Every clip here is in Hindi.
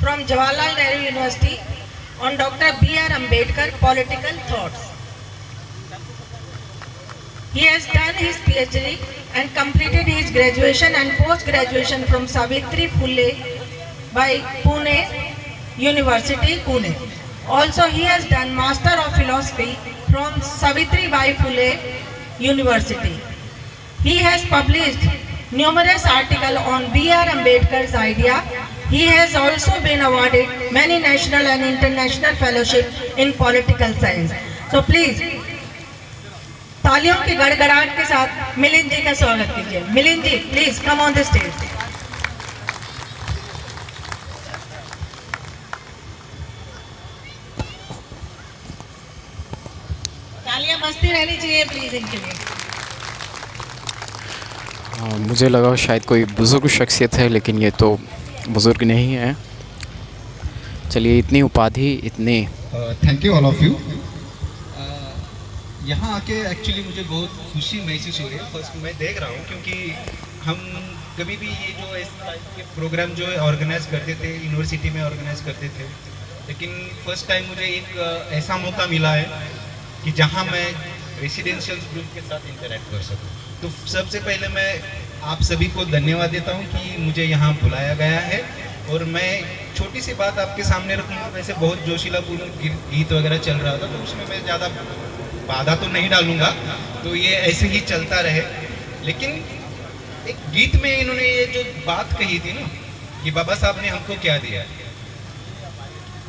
from Jawaharlal Nehru University on Dr. B.R. Ambedkar Political Thoughts. He has done his PhD and completed his graduation and post-graduation from Savitri Phule by Pune University, Pune. Also, he has done Master of Philosophy from Savitri Bai Phule University. He has published numerous articles on B.R. Ambedkar's idea. He has also been awarded many national and international fellowships in political science. So please, तालियों की गड़गड़ाहट के साथ मिलिंद जी का स्वागत कीजिए. Milind ji, please come on the stage. तालियां बजती रहनी चाहिए प्लीज इनके लिए. मुझे लगा शायद कोई बुज़ुर्ग शख्सियत है, लेकिन ये तो बुज़ुर्ग नहीं है. चलिए, इतनी उपाधि, इतनी thank you all of you. यहाँ आके एक्चुअली मुझे बहुत खुशी महसूस हो रही है. फर्स्ट मैं देख रहा हूँ क्योंकि हम कभी भी ये जो इस टाइप के प्रोग्राम जो है ऑर्गेनाइज करते थे, यूनिवर्सिटी में ऑर्गेनाइज करते थे, लेकिन फर्स्ट टाइम मुझे एक ऐसा मौका मिला है कि जहाँ मैं रेसिडेंशियल ग्रुप के साथ इंटरेक्ट कर सकूँ. तो सबसे पहले मैं आप सभी को धन्यवाद देता हूँ कि मुझे यहाँ बुलाया गया है. और मैं छोटी सी बात आपके सामने रखूँगा. वैसे बहुत जोशीलापूर्ण गीत वगैरह चल रहा था, तो उसमें मैं ज़्यादा बाधा तो नहीं डालूंगा, तो ये ऐसे ही चलता रहे. लेकिन एक गीत में इन्होंने ये जो बात कही थी ना कि बाबा साहब ने हमको क्या दिया,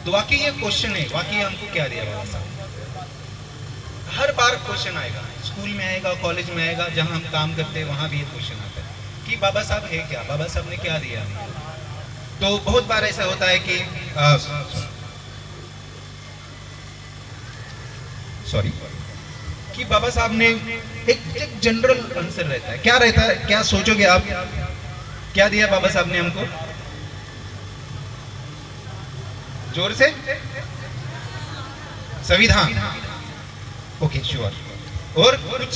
तो वाकई ये क्वेश्चन है, वाकई हमको क्या दिया बाबा साहब. हर बार क्वेश्चन आएगा, स्कूल में आएगा, कॉलेज में आएगा, जहां हम काम करते हैं वहां भी ये क्वेश्चन आता है कि बाबा साहब है क्या, बाबा साहब ने क्या दिया. तो बहुत बार ऐसा होता है कि सॉरी कि बाबा साहब ने एक जनरल आंसर रहता है. क्या रहता है, क्या सोचोगे आप, क्या दिया बाबा साहब ने हमको? जोर से, संविधान. Okay, sure. और कुछ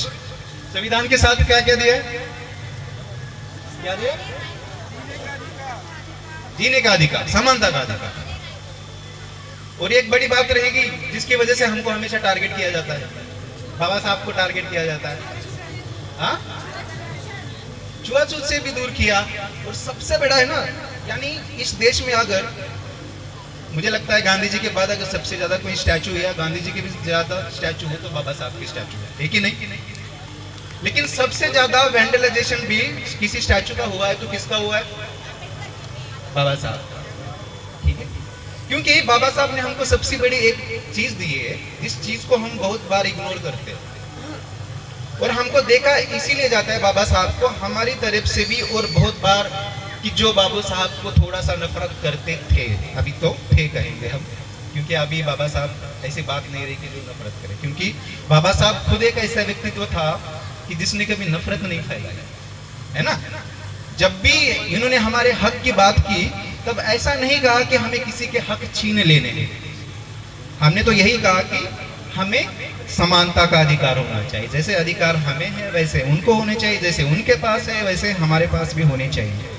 संविधान के साथ क्या क्या दिया, क्या दिया? जीने का अधिकार, समानता का अधिकार. और एक बड़ी बात रहेगी जिसकी वजह से हमको हमेशा टारगेट किया जाता है, बाबा साहब को टारगेट किया जाता है, हाँ, छुआछूत से भी दूर किया. और सबसे बड़ा है ना, यानी इस देश में अगर मुझे लगता है गांधी जी के बाद अगर सबसे ज्यादा कोई स्टैचू है, गांधी जी के भी ज्यादा स्टैचू है, तो बाबा साहब की स्टैचू है कि नहीं? लेकिन सबसे ज्यादा वैंडलाइजेशन भी किसी स्टैचू का हुआ है, तो किसका हुआ है? बाबा साहब. ठीक है, क्योंकि बाबा साहब ने हमको सबसे बड़ी एक चीज दी है, जिस चीज को हम बहुत बार इग्नोर करते हैं. और हमको देखा इसीलिए जाता है बाबा साहब को हमारी तरफ से भी, और बहुत बार कि जो बाबू साहब को थोड़ा सा नफरत करते थे, अभी तो थे कहेंगे हम, क्योंकि अभी बाबा साहब ऐसी बात नहीं रही कि जो नफरत करे. क्योंकि बाबा साहब खुद एक ऐसा व्यक्तित्व था कि जिसने कभी नफरत नहीं फैलाई है ना. जब भी इन्होंने हमारे हक की बात की, तब ऐसा नहीं कहा कि हमें किसी के हक छीन लेने हैं. हमने तो यही कहा कि हमें समानता का अधिकार होना चाहिए. जैसे अधिकार हमें है वैसे उनको होने चाहिए, जैसे उनके पास है वैसे हमारे पास भी होने चाहिए.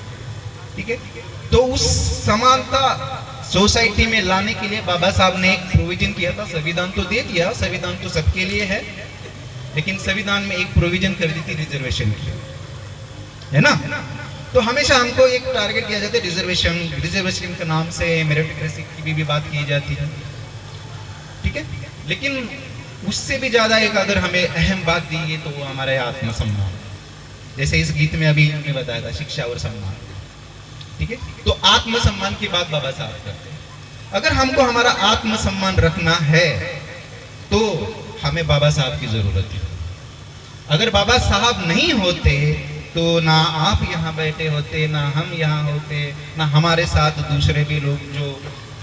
ठीक है, तो उस समानता सोसाइटी में लाने के लिए बाबा साहब ने एक प्रोविजन किया था. संविधान तो दे दिया, संविधान तो सबके लिए है, लेकिन संविधान में एक प्रोविजन कर दी थी रिजर्वेशन की, है ना. तो हमेशा हमको एक टारगेट किया जाता है रिजर्वेशन. रिजर्वेशन के नाम से मेरिटोक्रेसी की भी बात की जाती है. ठीक है, लेकिन उससे भी ज्यादा एक अगर हमें अहम बात दी है तो वो हमारा आत्मसम्मान. जैसे इस गीत में अभी हमने बताया था, शिक्षा और सम्मान. ठीक है, तो आत्मसम्मान की बात बाबा साहब करते हैं. अगर हमको हमारा आत्मसम्मान रखना है तो हमें बाबा साहब की जरूरत है. अगर बाबा साहब नहीं होते तो ना आप यहाँ बैठे होते, ना हम यहाँ होते, ना हमारे साथ दूसरे भी लोग जो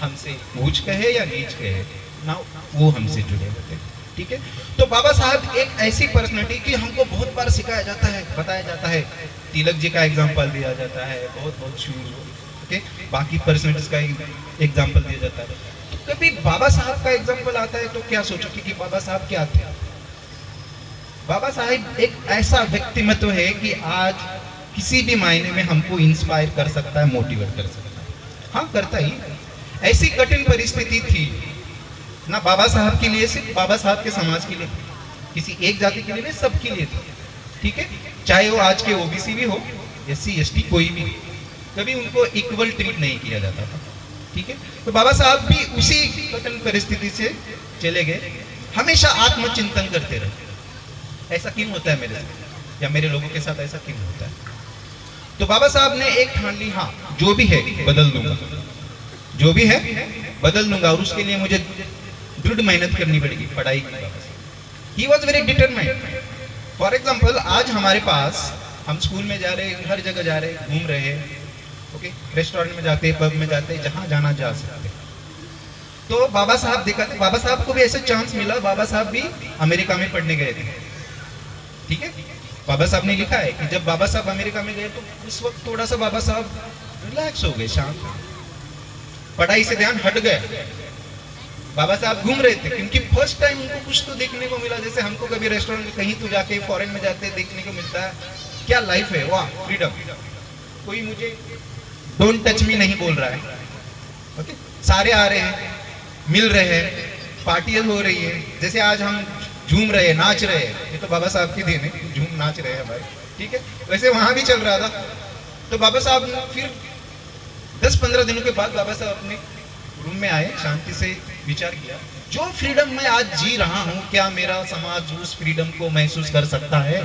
हमसे ऊंच कहे या नीच कहे, ना वो हमसे जुड़े होते. ठीक है, तो बाबा साहब एक ऐसी पर्सनालिटी कि हमको बहुत बार सिखाया जाता है, बताया जाता है. तिलक जी का एग्जाम्पल दिया जाता है, बहुत बहुत शूर. ओके, बाकी पर्सनालिटीज का एग्जाम्पल दिया जाता है. तो कभी बाबा साहब का एग्जाम्पल आता है तो क्या सोचो कि बाबा साहब क्या थे? बाबा साहब एक ऐसा व्यक्तित्व है कि आज किसी भी मायने में हमको इंस्पायर कर सकता है, मोटिवेट कर सकता है. हाँ, करता ही ऐसी कठिन परिस्थिति थी ना बाबा साहब के लिए, सिर्फ बाबा साहब के समाज के लिए, किसी एक जाति के लिए नहीं, सबके लिए थी। ठीक है, चाहे वो आज के ओबीसी भी हो, SC ST कोई भी, कभी उनको इक्वल ट्रीट नहीं किया जाता था। ठीक है, तो बाबा साहब भी उसी कठिन परिस्थिति से चले गए, हमेशा आत्मचिंतन करते रहे। ऐसा क्यों होता है मेरे साथ या मेरे लोगों के साथ, ऐसा क्यों होता है? तो बाबा साहब ने एक ठान ली, हाँ जो भी है बदल दूंगा, जो भी है बदल दूंगा, और उसके लिए मुझे दृढ़ मेहनत करनी पड़ेगी, पढ़ाई की। He was very determined. For example, आज हमारे पास, हम स्कूल में जा रहे हैं, हर जगह जा रहे हैं, घूम रहे हैं, ओके, रेस्टोरेंट में जाते हैं, पब में जाते हैं, जहां जाना जा सकते हैं। तो बाबा साहब देखा, बाबा साहब को भी ऐसा चांस मिला, बाबा साहब भी अमेरिका में पढ़ने गए थे। ठीक है, बाबा साहब ने लिखा है कि जब बाबा साहब अमेरिका में गए तो उस वक्त थोड़ा सा बाबा साहब रिलैक्स हो गए, शांत, पढ़ाई से ध्यान हट गया। बाबा साहब घूम रहे थे क्योंकि फर्स्ट टाइम उनको कुछ तो देखने को मिला, जैसे हमको कभी रेस्टोरेंट में कहीं तो जाके फॉरेन में जाते देखने को मिलता है, क्या लाइफ है, वाह फ्रीडम, कोई मुझे डोंट टच मी नहीं बोल रहा है, ओके, सारे आ रहे हैं, मिल रहे हैं, पार्टियां हो रही है, जैसे आज हम झूम रहे हैं, नाच रहे हैं, ये तो बाबा साहब की देन है, झूम नाच रहे हैं भाई। ठीक है, वैसे वहां भी चल रहा था। तो बाबा साहब ने फिर 10-15 दिनों के बाद बाबा साहब अपने रूम में आए, शांति से विचार किया, जो फ्रीडम मैं आज जी रहा हूं, क्या मेरा समाज उस फ्रीडम को महसूस कर सकता है?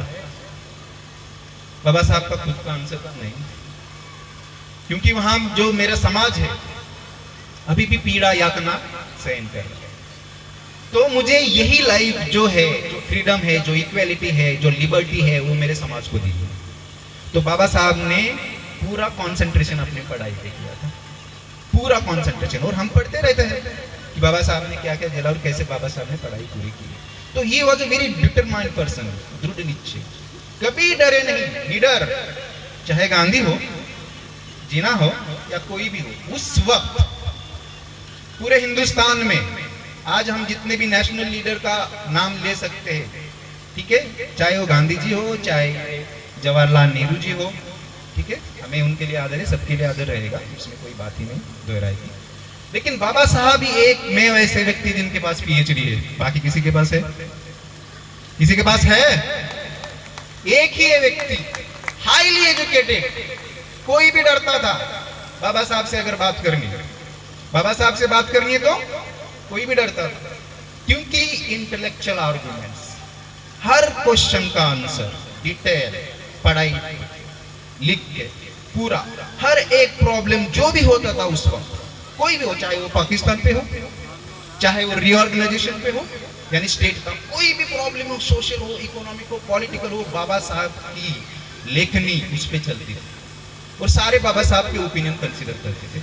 बाबा साहब का खुद का आंसर था नहीं, क्योंकि वहां जो मेरा समाज है अभी भी पीड़ा यातना सहन कर रहा है। तो मुझे यही लाइफ जो है, जो फ्रीडम है, जो इक्वेलिटी है, जो लिबर्टी है, वो मेरे समाज को दी है। तो बाबा साहब ने पूरा कंसंट्रेशन अपनी पढ़ाई पे किया था, पूरा कंसंट्रेशन, और हम पढ़ते रहते हैं कि बाबा साहब ने क्या क्या झेला और कैसे बाबा साहब ने पढ़ाई पूरी की। तो he was a very determined person, दृढ़ निश्चय, कभी डरे नहीं, निडर, चाहे गांधी हो, जीना हो या कोई भी हो। उस वक्त पूरे हिंदुस्तान में आज हम जितने भी नेशनल लीडर का नाम ले सकते हैं, ठीक है, चाहे वो गांधी जी हो, चाहे जवाहरलाल नेहरू जी हो, ठीक है, हमें उनके लिए आदर है, सबके लिए आदर रहेगा, इसमें कोई बात ही नहीं दोहराई की। लेकिन बाबा साहब ही एक में ऐसे व्यक्ति जिनके पास PhD है, बाकी किसी के पास है? किसी के पास है? एक ही है व्यक्ति, हाईली एजुकेटेड, कोई भी डरता था बाबा साहब से अगर बात करनी, बाबा साहब से बात करनी है तो कोई भी डरता था, क्योंकि इंटेलेक्चुअल आर्गुमेंट्स, हर क्वेश्चन का आंसर डिटेल पढ़ाई लिख के, पूरा हर एक प्रॉब्लम जो भी होता था उस वक्त, कोई भी हो, चाहे वो पाकिस्तान पे हो, चाहे वो रीऑर्गेनाइजेशन पे हो, यानी स्टेट का कोई भी प्रॉब्लम हो, सोशल हो, इकोनॉमिक हो, पॉलिटिकल हो, बाबा साहब की लेखनी उस पे चलती थी और सारे बाबा साहब के ओपिनियन कंसीडर करते थे।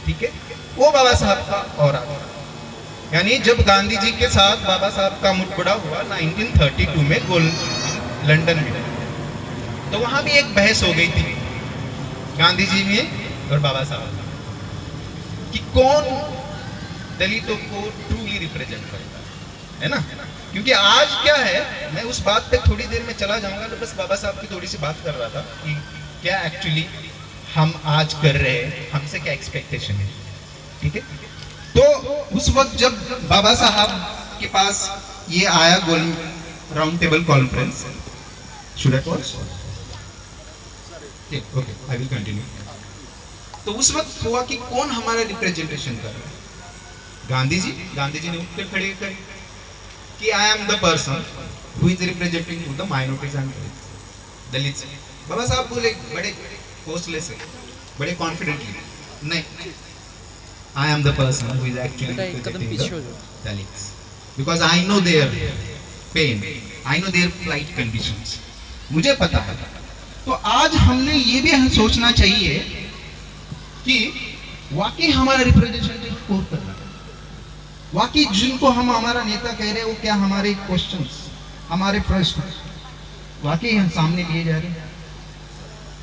ठीक है, वो बाबा साहब का और यानी जब गांधी जी के साथ बाबा साहब का मुठभेड़ हुआ 1932 में लंदन में, तो वहां भी एक बहस हो गई थी गांधी जी में और बाबा साहब कि कौन दलितों को ट्रूली रिप्रेजेंट करता है ना। क्योंकि आज क्या है, मैं उस बात पे थोड़ी देर में चला जाऊंगा, तो बस बाबा साहब की थोड़ी सी बात कर रहा था कि क्या एक्चुअली हम आज कर रहे हैं, हमसे क्या एक्सपेक्टेशन है। ठीक है, तो उस वक्त जब बाबा साहब के पास ये आया गोल round table conference, should I pause? Okay, I will continue. तो उस वक्त हुआ कि कौन हमारा रिप्रेजेंटेशन कर रहा है? गांधी जी ने उठकर खड़े कर कि I am the person who is representing the minorities and Dalits. Baba Saheb बोले बड़े फोर्सलेस, बड़े कॉन्फिडेंटली, नहीं, I am the person who is actually representing the Dalits, because I know their pain, I know their plight conditions, मुझे पता है। तो आज हमने ये भी सोचना चाहिए कि वाकई हमारा रिप्रेजेंटेशन कौन कर रहा है, वाकई जिनको हम हमारा नेता कह रहे हैं वो क्या हमारे क्वेश्चंस, हमारे प्रश्न वाकई हम सामने लिए जा रहे हैं।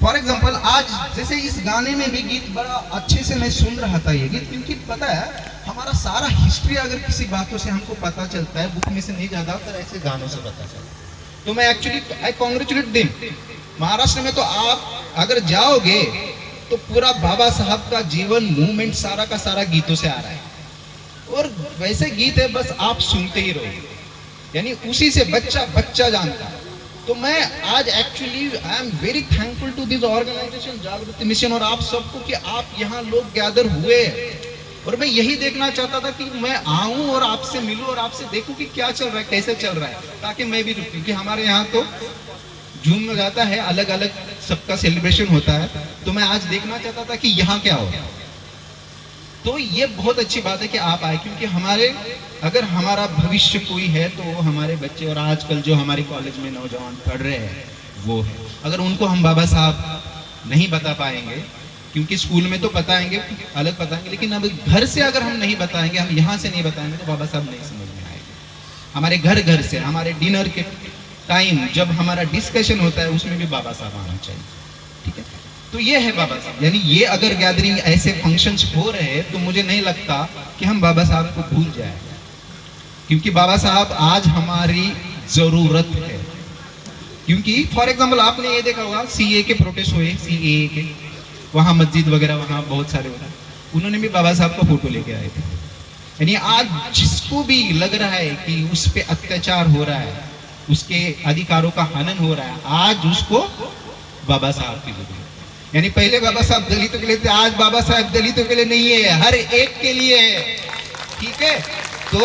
फॉर एग्जाम्पल, आज जैसे इस गाने में भी गीत बड़ा अच्छे से मैं सुन रहा था ये गीत, क्योंकि पता है हमारा सारा हिस्ट्री अगर किसी बातों से हमको पता चलता है, बुक में से नहीं ज्यादा तो ऐसे गानों से पता चलता है। तो मैं actually I congratulate them. Maharashtra में तो आप अगर जाओगे तो पूरा बाबा साहब का जीवन मूवमेंट सारा का सारा गीतों से आ रहा है, और वैसे गीत है बस आप सुनते ही रहोगे, यानी उसी से बच्चा बच्चा जानता है। तो मैं आज actually I am very thankful to this organisation Jagriti Mission और आप सबको कि आप यहाँ लोग गैदर हुए, और मैं यही देखना चाहता था कि मैं आऊं और आपसे मिलूं और आपसे देखूं कि क्या चल रहा है, कैसे चल रहा है, ताकि मैं भी रुकूं। कि हमारे यहाँ तो जूम में जाता है, अलग अलग सबका सेलिब्रेशन होता है, तो मैं आज देखना चाहता था कि यहाँ क्या हो। तो ये बहुत अच्छी बात है कि आप आए, क्योंकि हमारे अगर हमारा भविष्य कोई है तो वो हमारे बच्चे, और आजकल जो हमारे कॉलेज में नौजवान पढ़ रहे हैं वो है। अगर उनको हम बाबा साहब नहीं बता पाएंगे, क्योंकि स्कूल में तो बताएंगे, अलग बताएंगे, लेकिन अब घर से अगर हम नहीं बताएंगे, हम यहाँ से नहीं बताएंगे, तो बाबा साहब नहीं समझ में आएंगे। हमारे घर घर से, हमारे डिनर के टाइम जब हमारा डिस्कशन होता है उसमें भी बाबा साहब आना चाहिए, ठीक है। तो ये है बाबा साहब, यानी ये अगर गैदरिंग ऐसे फंक्शंस हो रहे हैं तो मुझे नहीं लगता कि हम बाबा साहब को भूल जाए, क्योंकि बाबा साहब आज हमारी जरूरत है। क्योंकि फॉर एग्जाम्पल आपने ये देखा होगा, सीए के प्रोटेस्ट हुए, सीए के वहाँ मस्जिद वगैरह वहाँ बहुत सारे होता, उन्होंने भी बाबा साहब का फोटो लेके आए थे। यानी आज जिसको भी लग रहा है कि उस पर अत्याचार हो रहा है, उसके अधिकारों का हनन हो रहा है, आज उसको बाबा साहब की जरूरत है। यानी पहले बाबा साहब दलितों के लिए थे, आज बाबा साहब दलितों के लिए नहीं है, हर एक के लिए है, ठीक है। तो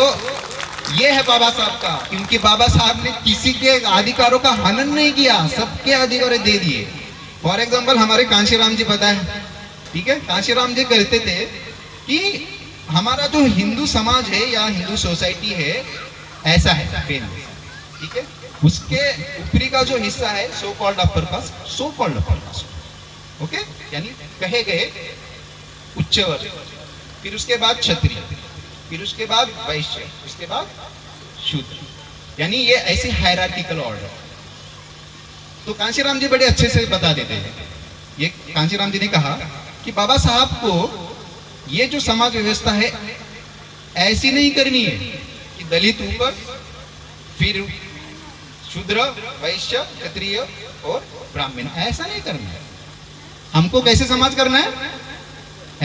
ये है बाबा साहब का, क्योंकि बाबा साहब ने किसी के अधिकारों का हनन नहीं किया, सबके अधिकार दे दिए। फॉर एग्जाम्पल हमारे कांशीराम जी पता है, ठीक है, कांशीराम जी कहते थे कि हमारा जो हिंदू समाज है या हिंदू सोसाइटी है ऐसा है, ठीक है, उसके ऊपरी का जो हिस्सा है so called upper caste, so called upper caste, okay, यानी कहे गए उच्च वर्ग, फिर उसके बाद क्षत्रिय, फिर उसके बाद वैश्य, उसके बाद शूद्र, यानी ये ऐसी हायरार्किकल ऑर्डर। तो कांशीराम जी बड़े अच्छे से बता देते हैं। ये कांशीराम जी ने कहा कि बाबा साहब को ये जो समाज व्यवस्था है ऐसी नहीं करनी है कि दलित ऊपर, फिर शूद्र, वैश्य, क्षत्रिय और ब्राह्मण, ऐसा नहीं करना है। हमको कैसे समाज करना है?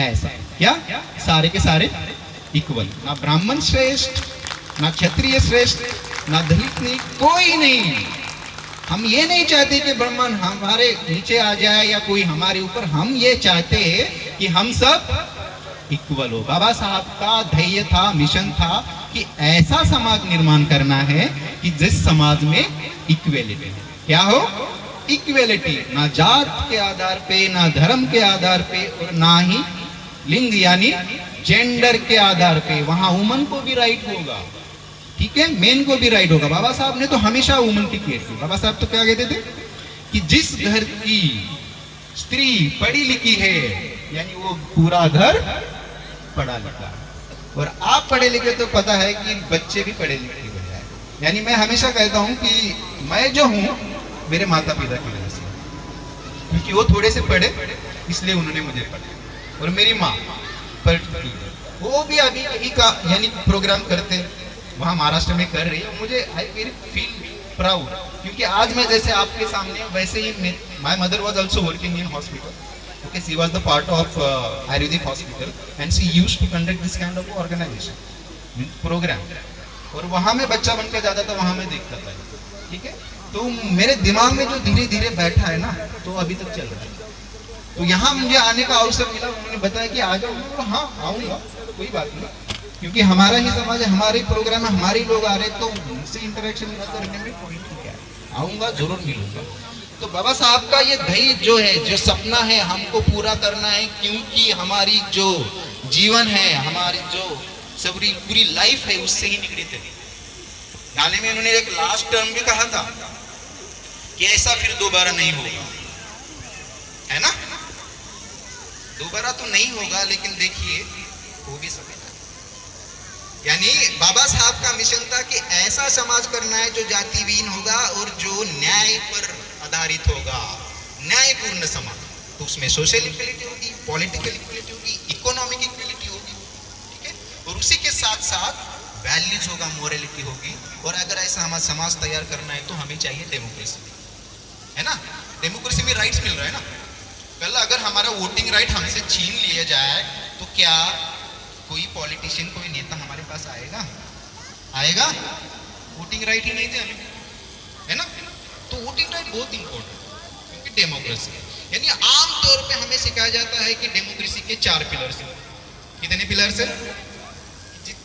ऐसा, क्या सारे के सारे इक्वल, ना ब्राह्मण श्रेष्ठ, ना क्षत्रिय श्रेष्ठ, ना दलित नहीं, कोई नहीं। हम ये नहीं चाहते कि ब्राह्मण हमारे नीचे आ जाए या कोई हमारे ऊपर, हम ये चाहते हैं कि हम सब इक्वल हो। बाबा साहब का ध्येय था, मिशन था कि ऐसा समाज निर्माण करना है कि जिस समाज में इक्वेलिटी, क्या हो, इक्वेलिटी, ना जात के आधार पे, ना धर्म के आधार पे, और ना ही लिंग यानी जेंडर के आधार पे। वहां वुमन को भी राइट होगा, ठीक है, मेन को भी राइट होगा। बाबा साहब ने तो हमेशा वुमन की केयर की। बाबा साहब तो क्या कहते थे कि जिस घर की स्त्री पढ़ी लिखी है, यानी वो पूरा घर पढ़ा लिखा, और आप पढ़े लिखे तो पता है कि बच्चे भी पढ़े लिखे हो जाए। यानी मैं हमेशा कहता हूं कि मैं जो हूं मेरे माता पिता की वजह से, क्योंकि वो थोड़े से पढ़े इसलिए उन्होंने मुझे पढ़ा, और मेरी माँ पढ़ी, वो भी अभी यही का यानी प्रोग्राम करते वहाँ महाराष्ट्र में कर रही है। मुझे आई वेरी फील प्राउड, क्योंकि आज मैं जैसे आपके सामने वैसे ही, my mother was also working in hospital, okay, she was the part of Ayurvedic hospital and she used to conduct this kind of organization program, और वहाँ में बच्चा बन के जाता था, वहाँ मैं देखता था, ठीक है। तो मेरे दिमाग में जो धीरे धीरे बैठा है ना, तो अभी तक चल रहा है। तो यहाँ मुझे आने का अवसर मिला, उन्होंने बताया कि आ जाओ, हाँ आऊँगा, कोई बात नहीं, क्योंकि हमारा ही समाज है, हमारे प्रोग्राम में हमारे लोग आ रहे, तो उनसे इंटरेक्शन करने में कोई ठीक है, आऊँगा, जरूर मिलूंगा। तो बाबा साहब का ये ध्येय जो है, जो सपना है, हमको पूरा करना है, क्योंकि हमारी जो जीवन है, हमारी जो सबरी पूरी लाइफ है, उससे ही निगड़ित है। गाने में उन्होंने एक लास्ट टर्म भी कहा था कि ऐसा फिर दोबारा नहीं होगा, है ना, दोबारा तो नहीं होगा, लेकिन देखिए हो भी सकता है। यानी बाबा साहब का मिशन था कि ऐसा समाज करना है जो जातिहीन होगा और जो न्याय पर आधारित होगा, न्यायपूर्ण समाज। तो उसमें सोशल इक्वलिटी होगी, पॉलिटिकल इक्वलिटी होगी, इकोनॉमिक इक्वलिटी होगी, ठीक है, और उसी के साथ साथ वैल्यूज होगा, मोरलिटी होगी। और अगर ऐसा हमारा समाज तैयार करना है तो हमें चाहिए डेमोक्रेसी, है ना, डेमोक्रेसी में राइट्स मिल रहा है ना, कल अगर हमारा वोटिंग राइट हमसे छीन लिया जाए तो क्या कोई पॉलिटिशियन, कोई नेता हमारे पास आएगा? आएगा? वोटिंग राइट ही नहीं थे हमें, है ना? तो वोटिंग राइट बहुत इंपॉर्टेंट, क्योंकि डेमोक्रेसी, यानी आमतौर पे हमें सिखाया जाता है कि डेमोक्रेसी के 4 पिलर्स हैं। कितने पिलर्स हैं?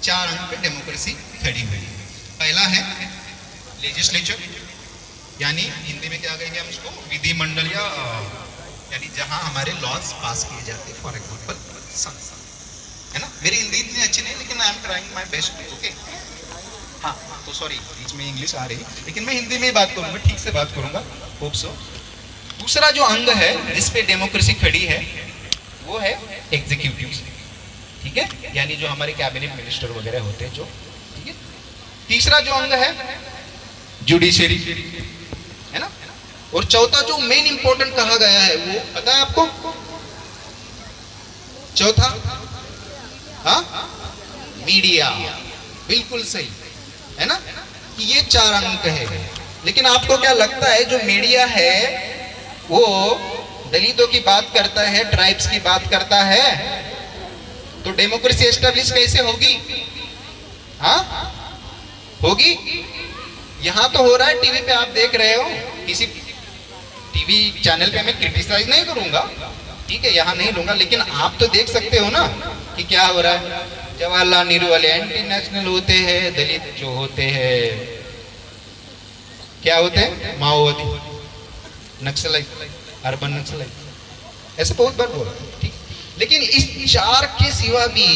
4 अंक पे डेमोक्रेसी खड़ी हुई है। पहला है लेजिस्लेचर, यानी हिंदी में क्या कहेंगे हम उसको, विधिमंडल, या यानी जहां हमारे लॉज पास किए जाते हैं, फॉर एग्जांपल संसद, है ना? मेरी हिंदी इतनी अच्छी नहीं, लेकिन I am trying my best, okay? हाँ, तो सॉरी बीच में इंग्लिश आ रही है, लेकिन मैं हिंदी में ही बात करूंगा, ठीक से बात करूंगा, होप सो। दूसरा जो अंग है जिस पे डेमोक्रेसी खड़ी है वो है एग्जीक्यूटिव, ठीक है, यानी जो हमारे कैबिनेट मिनिस्टर वगैरह होते हैं जो, ठीक है। तीसरा जो अंग है जुडिशरी, है ना? और चौथा जो मेन इंपॉर्टेंट कहा गया है वो पता है आपको? चौथा, हाँ, मीडिया, बिल्कुल सही, है ना? कि ये 4 अंक है। लेकिन आपको क्या लगता है जो मीडिया है वो दलितों की बात करता है, ट्राइब्स की बात करता है, तो डेमोक्रेसी एस्टेब्लिश कैसे होगी? हाँ, होगी? यहां तो हो रहा है, टीवी पे आप देख रहे हो, किसी टीवी चैनल पे मैं क्रिटिसाइज नहीं करूंगा, ठीक है, यहां नहीं लूंगा, लेकिन आप तो देख सकते हो ना कि क्या हो रहा है। जवाहरलाल नेहरू वाले एंटी नेशनल होते हैं, दलित जो होते हैं क्या होते हैं, माओवादी, नक्सलाइट, अर्बन नक्सलाइट, ऐसे बहुत बार बोला, ठीक। लेकिन इस 4 के सिवा भी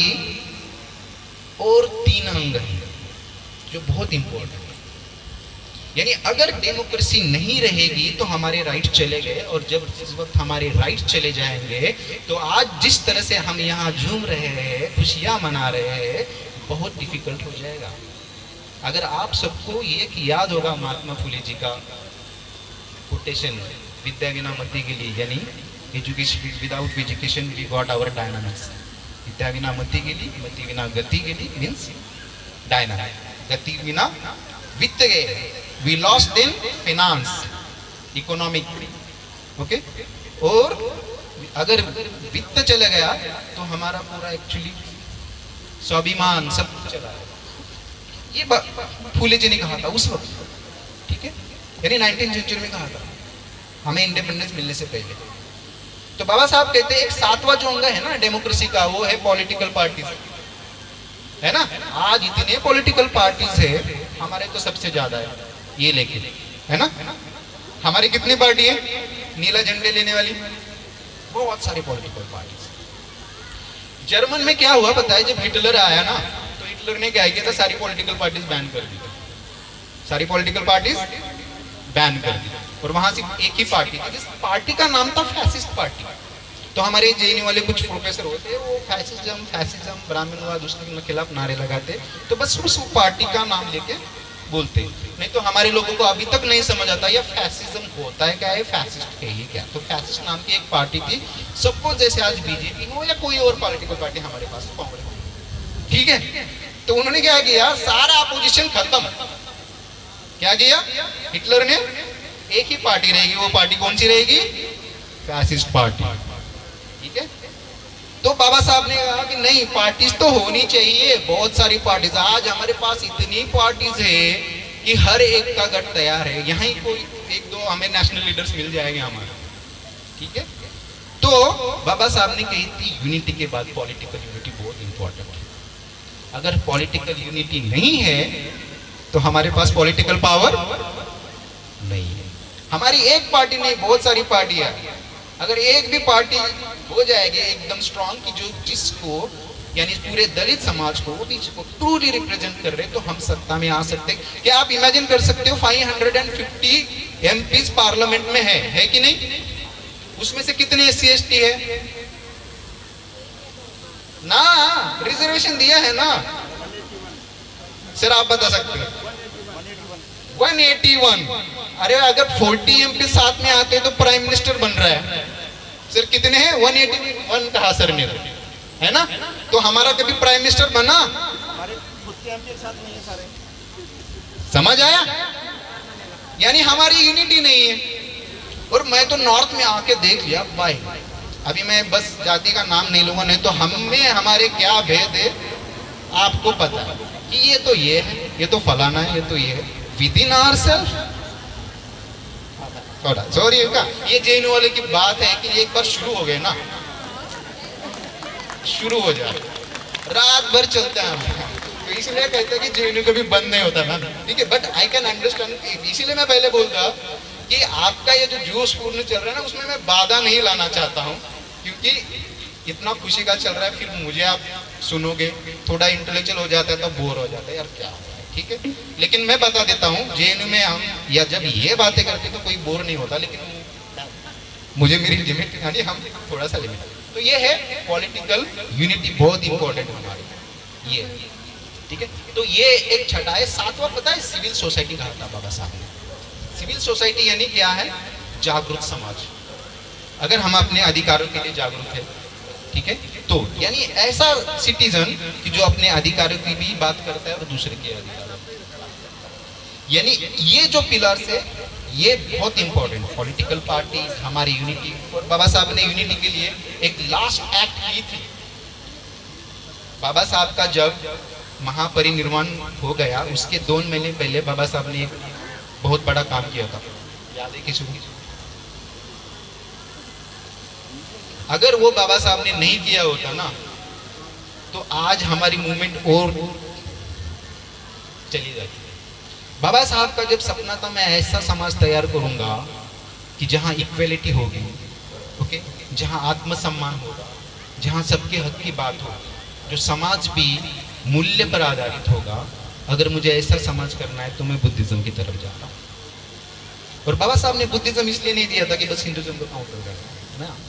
और 3 अंग हैं जो बहुत इंपॉर्टेंट है। यानी अगर डेमोक्रेसी नहीं रहेगी तो हमारे राइट चले गए, और जब जिस वक्त हमारे राइट चले जाएंगे तो आज जिस तरह से हम यहाँ झूम रहे हैं, खुशियाँ मना रहे हैं, बहुत डिफिकल्ट हो जाएगा। अगर आप सबको ये याद होगा महात्मा फुले जी का कोटेशन, विद्या बिना मति के लिए, यानी education, without education we got our dynamics. विद्या बिना मति के लिए, मति बिना गति के लिए मीन्स डायनामिक, गति बिना वित्त गए, we lost in finance, economic, okay. और अगर वित्त चला गया तो हमारा पूरा एक्चुअली स्वाभिमान सब कुछ चला गया। ये फूले जी ने कहा था उस वक्त, ठीक है, यानी 19वीं सेंचुरी में कहा था, हमें इंडिपेंडेंस मिलने से पहले। तो बाबा साहब कहते हैं एक 7वां जो अंग है ना डेमोक्रेसी का, वो है पॉलिटिकल पार्टीज, है ना? आज इतने पॉलिटिकल पार्टीज है, हमारे तो सबसे ज्यादा है ये, लेकिन है ना, हमारी कितनी पार्टी है? नीला झंडे लेने वाली बहुत सारी पॉलिटिकल पार्टीज। जर्मन में क्या हुआ पता है? जब हिटलर आया ना, तो हिटलर ने क्या किया था, सारी पॉलिटिकल पार्टीज बैन कर दी, सारी पॉलिटिकल पार्टीज बैन कर दी, और वहां सिर्फ एक ही पार्टी थी, जिस पार्टी का नाम था फैसिस्ट पार्टी। तो हमारे जेएनयू वाले कुछ प्रोफेसर होते हैं, वो फैसिज्म ब्राह्मणवाद उसके खिलाफ नारे लगाते, तो बस उस पार्टी का नाम लेके बोलते, नहीं तो हमारे लोगों को अभी तक नहीं समझ आता ये फैसिज्म होता है क्या है, फैसिस्ट है ये क्या। तो फैसिस्ट नाम की एक पार्टी थी, सपोज जैसे आज बीजेपी हो या कोई और पॉलिटिकल पार्टी हमारे पास, कांग्रेस, ठीक है। तो उन्होंने क्या किया, सारा अपोजिशन खत्म, क्या किया हिटलर ने, एक ही पार्टी रहेगी, वो पार्टी कौन सी रहेगी? फैसिस्ट पार्टी, ठीक है। तो बाबा साहब ने कहा कि नहीं, पार्टीज तो होनी चाहिए, बहुत सारी पार्टीज, आज हमारे पास इतनी पार्टीज है कि हर एक का गठ तैयार है, यहाँ ही कोई 1-2 हमें नेशनल लीडर्स मिल जाएंगे हमारे, ठीक है। तो बाबा साहब ने कही थी यूनिटी के बाद पॉलिटिकल यूनिटी बहुत इंपॉर्टेंट है। अगर पॉलिटिकल यूनिटी नहीं है तो हमारे पास पॉलिटिकल पावर नहीं है। हमारी एक पार्टी नहीं, बहुत सारी पार्टियां, अगर एक भी पार्टी हो जाएगी एकदम स्ट्रांग की जो जिसको यानी पूरे दलित समाज को को ट्रूली रिप्रेजेंट कर रहे, तो हम सत्ता में आ सकते हैं। क्या आप इमेजिन कर सकते हो 550 एमपीज पार्लियामेंट में है कि नहीं? उसमें से कितने SC ST है ना? रिजर्वेशन दिया है ना सर, आप बता सकते हो 181। अरे अगर 40 MP साथ में आते तो प्राइम मिनिस्टर बन रहा है सर, कितने हैं? 181 कहा सर ने, है ना? तो हमारा कभी प्राइम मिनिस्टर बना? समझ आया? यानी हमारी यूनिटी नहीं है। और मैं तो नॉर्थ में आके देख लिया भाई, अभी मैं बस जाति का नाम नहीं लूंगा, नहीं तो हम में हमारे क्या भेद है आपको पता है कि ये तो ये है, ये तो फलाना है, ये तो ये है। विद इन आवर सेल्फ थोड़ा सॉरी का ये जेएनयू वाले की बात है कि एक बार शुरू हो गए ना, शुरू हो जाए रात भर चलता है, तो इसलिए कहते हैं कि जेएनयू कभी बंद नहीं होता ना, ठीक है। बट आई कैन अंडरस्टैंड, इसीलिए मैं पहले बोलता कि आपका ये जो जोशपूर्ण चल रहा है ना, उसमें मैं बाधा नहीं लाना चाहता हूँ, क्योंकि इतना खुशी का चल रहा है, फिर मुझे आप सुनोगे थोड़ा इंटेलेक्चुअल हो जाता है तो बोर हो जाता है, यार क्या है, ठीक है। लेकिन मैं बता देता हूँ जेएनयू में हम या जब ये बातें करते तो कोई बोर नहीं होता, लेकिन मुझे मेरी लिमिट यानी हम थोड़ा सा लिमिट, तो ये है पॉलिटिकल यूनिटी बहुत इंपॉर्टेंट हमारी ये, ठीक है। तो ये एक छठा है। सातवां पता है सिविल सोसाइटी कहा था बाबा साहब ने। सिविल सोसाइटी यानी क्या है? जागरूक समाज। अगर हम अपने अधिकारों के लिए जागरूक है, ठीक है, तो यानी ऐसा सिटीजन कि जो अपने अधिकारों की भी बात करता है और दूसरे के अधिकारों, यानी ये जो पिलर्स है ये बहुत इंपॉर्टेंट। पॉलिटिकल पार्टी हमारी यूनिटी, और बाबा साहब ने यूनिटी के लिए एक लास्ट एक्ट की थी। बाबा साहब का जब महापरिनिर्वाण हो गया उसके 2 महीने पहले बाबा साहब ने एक बहुत बड़ा काम किया था, याद है किसी को? अगर वो बाबा साहब ने नहीं किया होता ना तो आज हमारी मूवमेंट और चली जाती। बाबा साहब का जब सपना था मैं ऐसा समाज तैयार करूंगा कि जहां इक्वेलिटी होगी, ओके, जहां आत्मसम्मान होगा, जहां सबके हक की बात होगी, जो समाज भी मूल्य पर आधारित होगा। अगर मुझे ऐसा समाज करना है तो मैं बुद्धिज्म की तरफ जाता हूँ। और बाबा साहब ने बुद्धिज्म इसलिए नहीं दिया था कि बस हिंदुज्म को काउंटर करना है।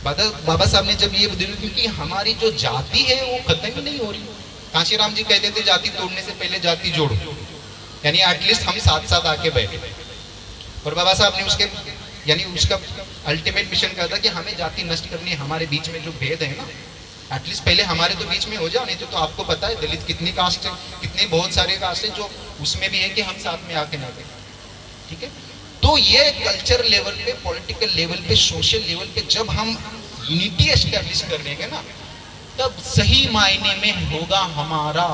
बाबा साहब ने जब ये बुद्धिज्म, क्योंकि हमारी जो जाति है वो खत्म ही नहीं हो रही। कांशीराम जी कहते थे जाति तोड़ने से पहले जाति जोड़ो, यानी एटलीस्ट हम साथ साथ आके बैठे। और बाबा साहब ने उसके यानी उसका अल्टीमेट मिशन कहा था कि हमें जाति नष्ट करनी है। हमारे बीच में जो भेद है ना, एटलीस्ट पहले हमारे तो बीच में हो जाओ, नहीं तो आपको पता है दलित कितनी कास्ट है, कितने बहुत सारे कास्ट है जो उसमें भी है कि हम साथ में आके ना गए, ठीक है। तो ये कल्चर लेवल पे, पॉलिटिकल लेवल पे, सोशल लेवल पे जब हम यूनिटी एस्टेब्लिश कर लेंगे ना, तब सही मायने में होगा हमारा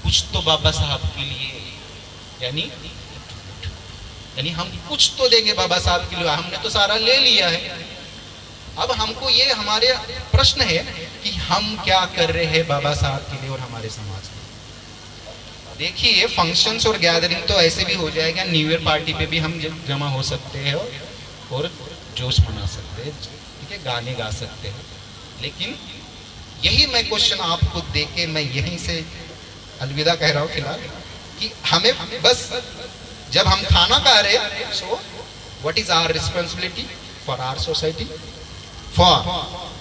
कुछ तो बाबा साहब के लिए, यानी हम कुछ तो देंगे बाबा साहब के लिए। हमने तो सारा ले लिया है, अब हमको ये हमारे प्रश्न है कि हम क्या कर रहे हैं बाबा साहब के लिए और हमारे समाज में। देखिए फंक्शंस और गैदरिंग तो ऐसे भी हो जाएगा, न्यू ईयर पार्टी पे भी हम जमा हो सकते हैं और जोश मना सकते हैं, ठीक है, गाने गा सकते हैं। लेकिन यही मैं क्वेश्चन आपको देके मैं यहीं से अलविदा कह रहा हूँ फिलहाल, कि हमें बस जब हम खाना खा रहे हैं, so what is our responsibility for our society, for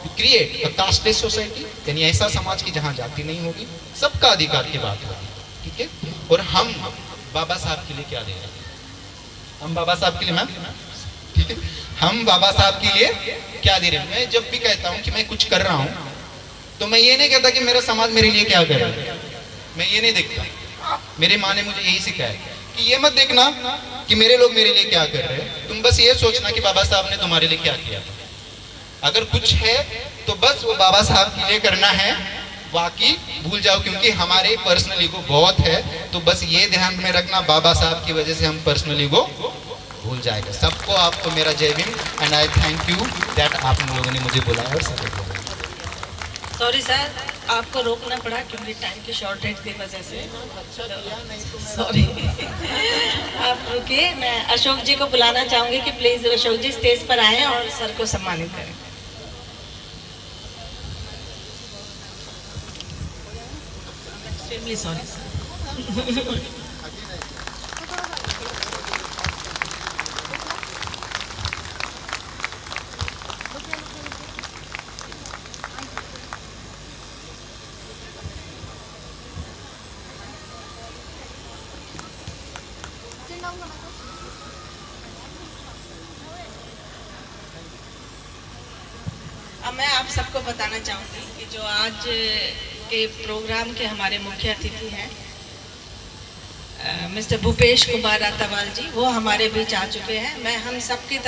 to create a castless society, यानी ऐसा समाज की जहाँ जाति नहीं होगी, सबका अधिकार की बात होगी, ठीक है। और हम बाबा साहब के लिए क्या दे रहे हैं? हम बाबा साहब के लिए, मैम, ठीक है, हम बाबा साहब के लिए क्या दे रहे हैं? मैं जब भी कहता हूँ कि मैं कुछ कर रहा हूँ तो मैं ये नहीं कहता कि मेरा समाज मेरे लिए क्या कर रहा है, मैं ये नहीं देखता। मेरी माँ ने मुझे यही सिखाया कि ये मत देखना कि मेरे लोग मेरे लिए क्या कर रहे हैं, तुम बस ये सोचना कि बाबा साहब ने तुम्हारे लिए क्या किया। अगर कुछ है तो बस वो बाबा साहब के लिए करना है, बाकी भूल जाओ, क्योंकि हमारे पर्सनल ईगो बहुत है। तो बस ये ध्यान में रखना, बाबा साहब की वजह से हम पर्सनल ईगो भूल जाएगा। सबको आपको मेरा जय Bhim, and I thank you that आप लोगों ने मुझे बुलाया और सपोर्ट किया। सॉरी सर, आपको रोकना पड़ा क्योंकि टाइम की शॉर्टेज की वजह से, सॉरी। आप रुकिए, मैं अशोक जी को बुलाना चाहूँगी कि प्लीज़ अशोक जी स्टेज पर आएँ और सर को सम्मानित करें। Extremely sorry sir. अब मैं आप सबको बताना चाहूँगी कि जो आज के प्रोग्राम के हमारे मुख्य अतिथि हैं मिस्टर भूपेश कुमार रातावाल जी, वो हमारे बीच आ चुके हैं। मैं हम सब की तरफ